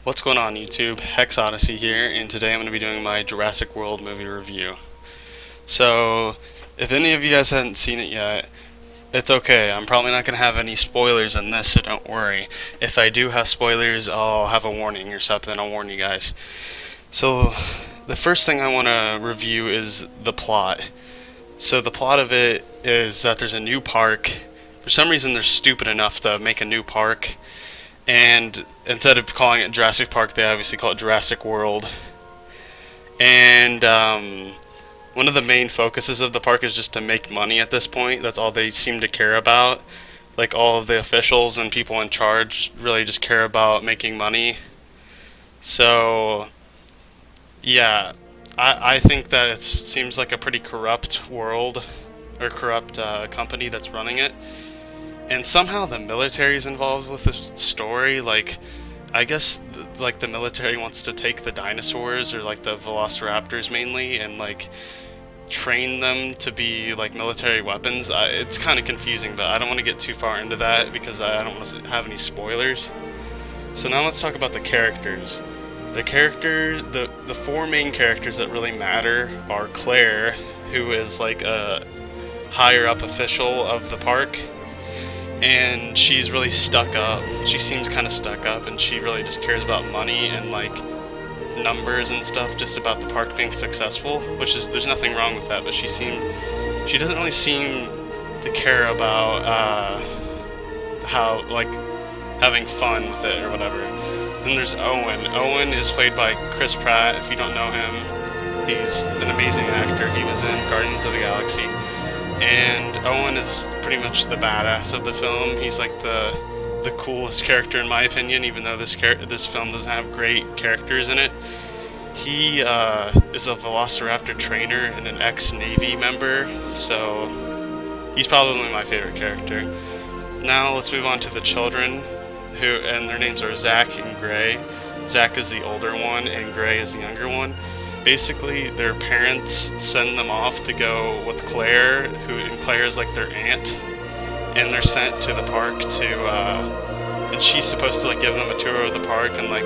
What's going on YouTube? Hex Odyssey here, and today I'm going to be doing my Jurassic World movie review. So, if any of you guys haven't seen it yet, it's okay. I'm probably not going to have any spoilers in this, so don't worry. If I do have spoilers, I'll have a warning or something. I'll warn you guys. So, the first thing I want to review is the plot. So, the plot of it is that there's a new park. For some reason, they're stupid enough to make a new park. And instead of calling it Jurassic Park, they obviously call it Jurassic World. And one of the main focuses of the park is just to make money at this point. That's all they seem to care about. Like, all of the officials and people in charge really just care about making money. So, yeah, I think that it seems like a pretty corrupt world, or corrupt company that's running it. And somehow the military is involved with this story. Like, I guess like the military wants to take the dinosaurs, or like the velociraptors mainly, and like train them to be like military weapons. It's kind of confusing, but I don't want to get too far into that because I don't want to have any spoilers. So now let's talk about the characters. The four main characters that really matter are Claire, who is like a higher up official of the park. And she's really stuck up. She seems kind of stuck up, and she really just cares about money and like numbers and stuff, just about the park being successful, which is, there's nothing wrong with that, but she doesn't really seem to care about how, like, having fun with it or whatever. Then there's Owen. Owen is played by Chris Pratt. If you don't know him, he's an amazing actor. He was in Guardians of the Galaxy. And Owen is pretty much the badass of the film. He's like the coolest character in my opinion, even though this film doesn't have great characters in it. He is a velociraptor trainer and an ex-Navy member, so he's probably my favorite character. Now let's move on to the children, and their names are Zach and Gray. Zach is the older one, and Gray is the younger one. Basically, their parents send them off to go with Claire, and Claire is like their aunt, and they're sent to the park and she's supposed to like give them a tour of the park and like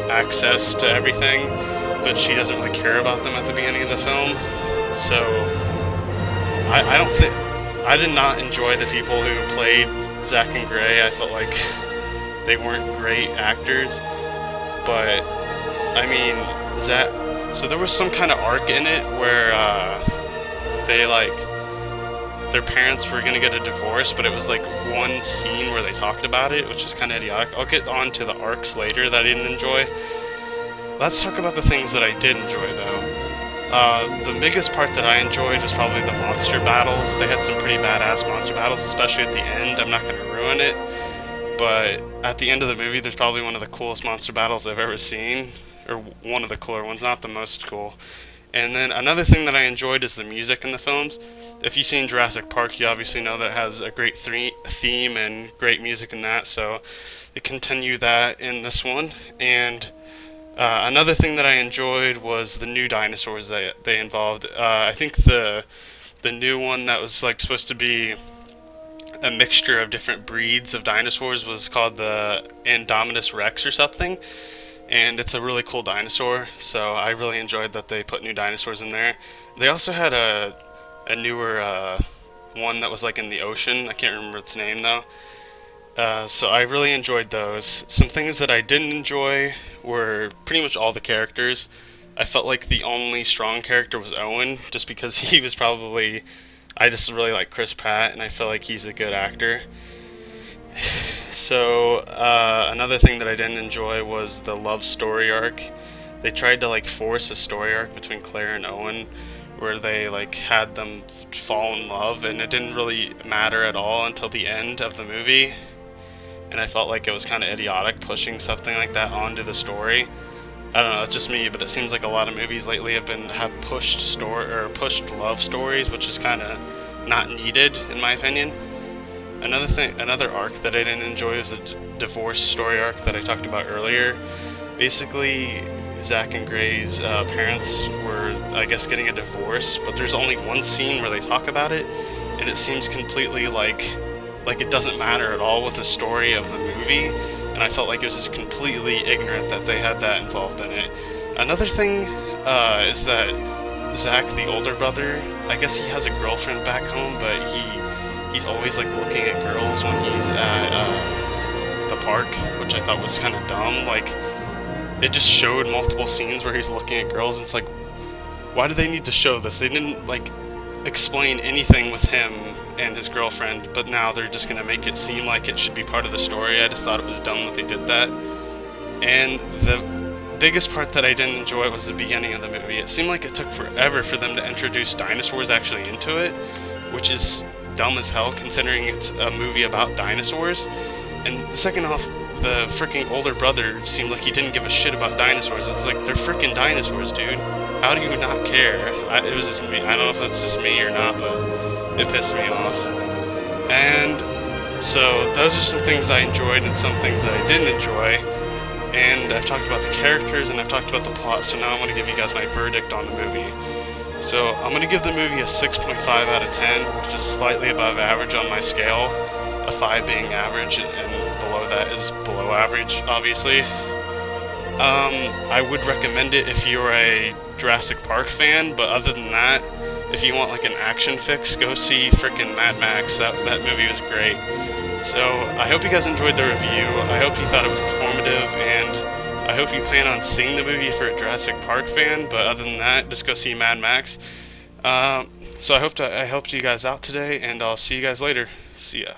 access to everything, but she doesn't really care about them at the beginning of the film. So I did not enjoy the people who played Zach and Gray. I felt like they weren't great actors, but I mean, so there was some kind of arc in it where they like, their parents were gonna get a divorce, but it was like one scene where they talked about it, which is kind of idiotic. I'll get on to the arcs later that I didn't enjoy. Let's talk about the things that I did enjoy though. The biggest part that I enjoyed was probably the monster battles. They had some pretty badass monster battles, especially at the end. I'm not gonna ruin it, but at the end of the movie, there's probably one of the coolest monster battles I've ever seen. Or one of the cooler ones, not the most cool. And then another thing that I enjoyed is the music in the films. If you've seen Jurassic Park, you obviously know that it has a great theme and great music in that, so they continue that in this one. And another thing that I enjoyed was the new dinosaurs that they involved. I think the new one that was like supposed to be a mixture of different breeds of dinosaurs was called the Indominus Rex or something. And it's a really cool dinosaur, so I really enjoyed that they put new dinosaurs in there. They also had a newer one that was like in the ocean. I can't remember its name though. So I really enjoyed those. Some things that I didn't enjoy were pretty much all the characters. I felt like the only strong character was Owen, just because he was probably, I just really like Chris Pratt, and I feel like he's a good actor. So another thing that I didn't enjoy was the love story arc. They tried to like force a story arc between Claire and Owen, where they like had them fall in love, and it didn't really matter at all until the end of the movie. And I felt like it was kind of idiotic pushing something like that onto the story. I don't know, it's just me, but it seems like a lot of movies lately have pushed love stories, which is kind of not needed in my opinion. Another arc that I didn't enjoy was the divorce story arc that I talked about earlier. Basically, Zach and Gray's parents were, I guess, getting a divorce, but there's only one scene where they talk about it, and it seems completely like it doesn't matter at all with the story of the movie, and I felt like it was just completely ignorant that they had that involved in it. Another thing is that Zach, the older brother, I guess he has a girlfriend back home, but he's always like looking at girls when he's at the park, which I thought was kind of dumb. Like, it just showed multiple scenes where he's looking at girls, and it's like, why do they need to show this? They didn't like explain anything with him and his girlfriend, but now they're just gonna make it seem like it should be part of the story. I just thought it was dumb that they did that. And the biggest part that I didn't enjoy was the beginning of the movie. It seemed like it took forever for them to introduce dinosaurs actually into it, which is dumb as hell considering it's a movie about dinosaurs. And second off, the freaking older brother seemed like he didn't give a shit about dinosaurs. It's like, they're freaking dinosaurs, dude. How do you not care? It was just me. I don't know if that's just me or not, but it pissed me off. And so those are some things I enjoyed and some things that I didn't enjoy. And I've talked about the characters and I've talked about the plot, so now I'm going to give you guys my verdict on the movie. So I'm going to give the movie a 6.5 out of 10, which is slightly above average on my scale, a 5 being average, and below that is below average, obviously. I would recommend it if you're a Jurassic Park fan, but other than that, if you want like an action fix, go see frickin' Mad Max. That movie was great. So I hope you guys enjoyed the review. I hope you thought it was informative, and I hope you plan on seeing the movie if you're a Jurassic Park fan, but other than that, just go see Mad Max. So I helped you guys out today, and I'll see you guys later. See ya.